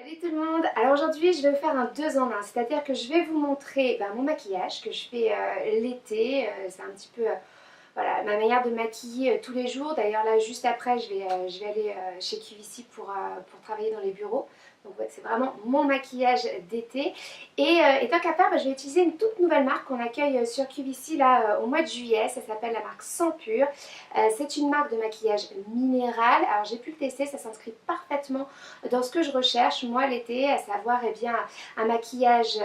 Salut tout le monde. Alors aujourd'hui je vais vous faire un 2 en 1, c'est-à-dire que je vais vous montrer mon maquillage que je fais l'été. C'est un petit peu voilà, ma manière de maquiller tous les jours. D'ailleurs là juste après je vais aller chez QVC pour travailler dans les bureaux. Donc ouais, c'est vraiment mon maquillage d'été. Et tant qu'à faire, je vais utiliser une toute nouvelle marque qu'on accueille sur QVC là au mois de juillet. Ça s'appelle la marque Sans Pur. C'est une marque de maquillage minéral. Alors j'ai pu le tester, ça s'inscrit parfaitement dans ce que je recherche moi l'été, à savoir un maquillage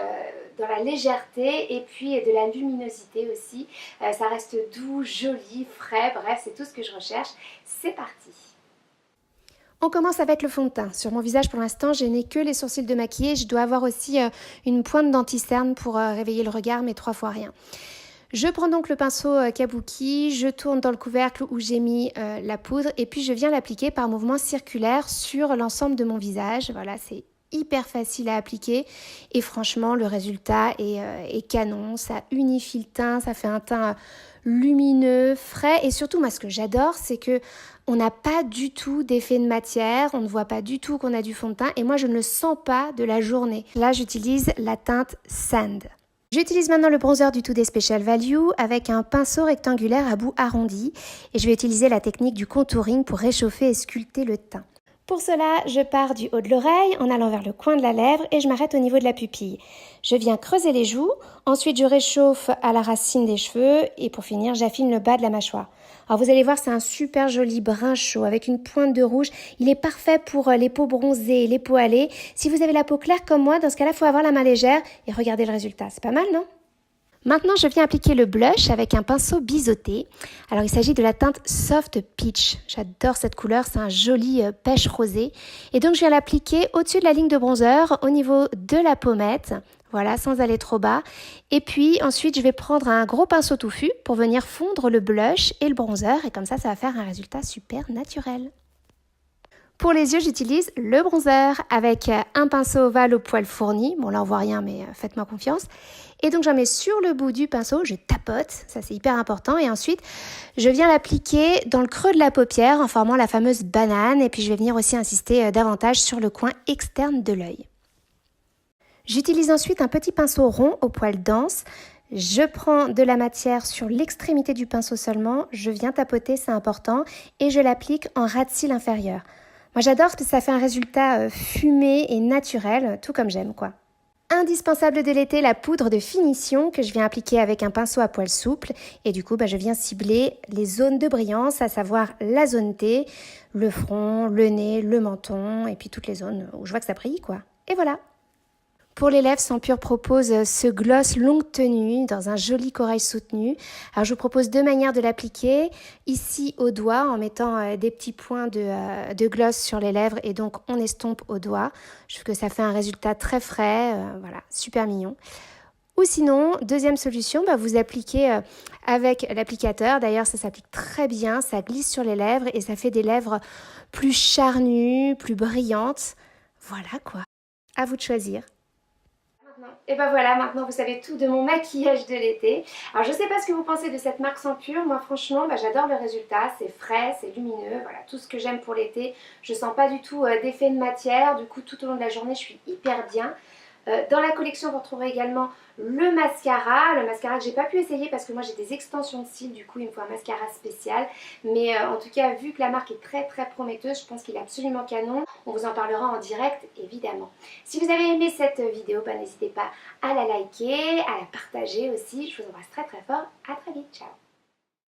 dans la légèreté et puis de la luminosité aussi. Ça reste doux, joli, frais, bref c'est tout ce que je recherche. C'est parti. On commence avec le fond de teint. Sur mon visage pour l'instant je n'ai que les sourcils de maquillage. Je dois avoir aussi une pointe d'anti-cerne pour réveiller le regard, mais 3 fois rien. Je prends donc le pinceau Kabuki, je tourne dans le couvercle où j'ai mis la poudre et puis je viens l'appliquer par mouvement circulaire sur l'ensemble de mon visage. Voilà, c'est hyper facile à appliquer et franchement le résultat est canon. Ça unifie le teint, ça fait un teint lumineux, frais et surtout moi ce que j'adore c'est que on n'a pas du tout d'effet de matière, on ne voit pas du tout qu'on a du fond de teint et moi je ne le sens pas de la journée. Là j'utilise la teinte Sand. J'utilise maintenant le bronzer du Today Special Value avec un pinceau rectangulaire à bout arrondi et je vais utiliser la technique du contouring pour réchauffer et sculpter le teint. Pour cela, je pars du haut de l'oreille en allant vers le coin de la lèvre et je m'arrête au niveau de la pupille. Je viens creuser les joues, ensuite je réchauffe à la racine des cheveux et pour finir, j'affine le bas de la mâchoire. Alors vous allez voir, c'est un super joli brun chaud avec une pointe de rouge. Il est parfait pour les peaux bronzées, les peaux hâlées. Si vous avez la peau claire comme moi, dans ce cas-là, il faut avoir la main légère et regardez le résultat. C'est pas mal, non ? Maintenant, je viens appliquer le blush avec un pinceau biseauté. Alors, il s'agit de la teinte Soft Peach. J'adore cette couleur, c'est un joli pêche rosé. Et donc, je viens l'appliquer au-dessus de la ligne de bronzer, au niveau de la pommette. Voilà, sans aller trop bas. Et puis, ensuite, je vais prendre un gros pinceau touffu pour venir fondre le blush et le bronzer. Et comme ça va faire un résultat super naturel. Pour les yeux, j'utilise le bronzer avec un pinceau ovale au poil fourni. Bon, là, on voit rien, mais faites-moi confiance. Et donc, j'en mets sur le bout du pinceau, je tapote, ça c'est hyper important. Et ensuite, je viens l'appliquer dans le creux de la paupière en formant la fameuse banane. Et puis, je vais venir aussi insister davantage sur le coin externe de l'œil. J'utilise ensuite un petit pinceau rond au poil dense. Je prends de la matière sur l'extrémité du pinceau seulement. Je viens tapoter, c'est important. Et je l'applique en ras de cils inférieur. Moi, j'adore parce que ça fait un résultat fumé et naturel, tout comme j'aime, quoi. Indispensable de l'été, la poudre de finition que je viens appliquer avec un pinceau à poil souple. Et du coup, je viens cibler les zones de brillance, à savoir la zone T, le front, le nez, le menton, et puis toutes les zones où je vois que ça brille, quoi. Et voilà. Pour les lèvres, Sans Pur propose ce gloss longue tenue dans un joli corail soutenu. Alors je vous propose 2 manières de l'appliquer. Ici au doigt en mettant des petits points de gloss sur les lèvres et donc on estompe au doigt. Je trouve que ça fait un résultat très frais, voilà, super mignon. Ou sinon, deuxième solution, vous appliquez avec l'applicateur. D'ailleurs, ça s'applique très bien, ça glisse sur les lèvres et ça fait des lèvres plus charnues, plus brillantes. Voilà quoi. À vous de choisir. Et ben voilà, maintenant vous savez tout de mon maquillage de l'été. Alors je sais pas ce que vous pensez de cette marque Sans Pur. Moi franchement j'adore le résultat, c'est frais, c'est lumineux, voilà tout ce que j'aime pour l'été. Je sens pas du tout d'effet de matière, du coup tout au long de la journée je suis hyper bien. Dans la collection vous retrouverez également le mascara que j'ai pas pu essayer parce que moi j'ai des extensions de cils, du coup il me faut un mascara spécial. Mais en tout cas vu que la marque est très prometteuse, je pense qu'il est absolument canon. On vous en parlera en direct évidemment. Si vous avez aimé cette vidéo, n'hésitez pas à la liker, à la partager aussi. Je vous embrasse très fort, à très vite, ciao.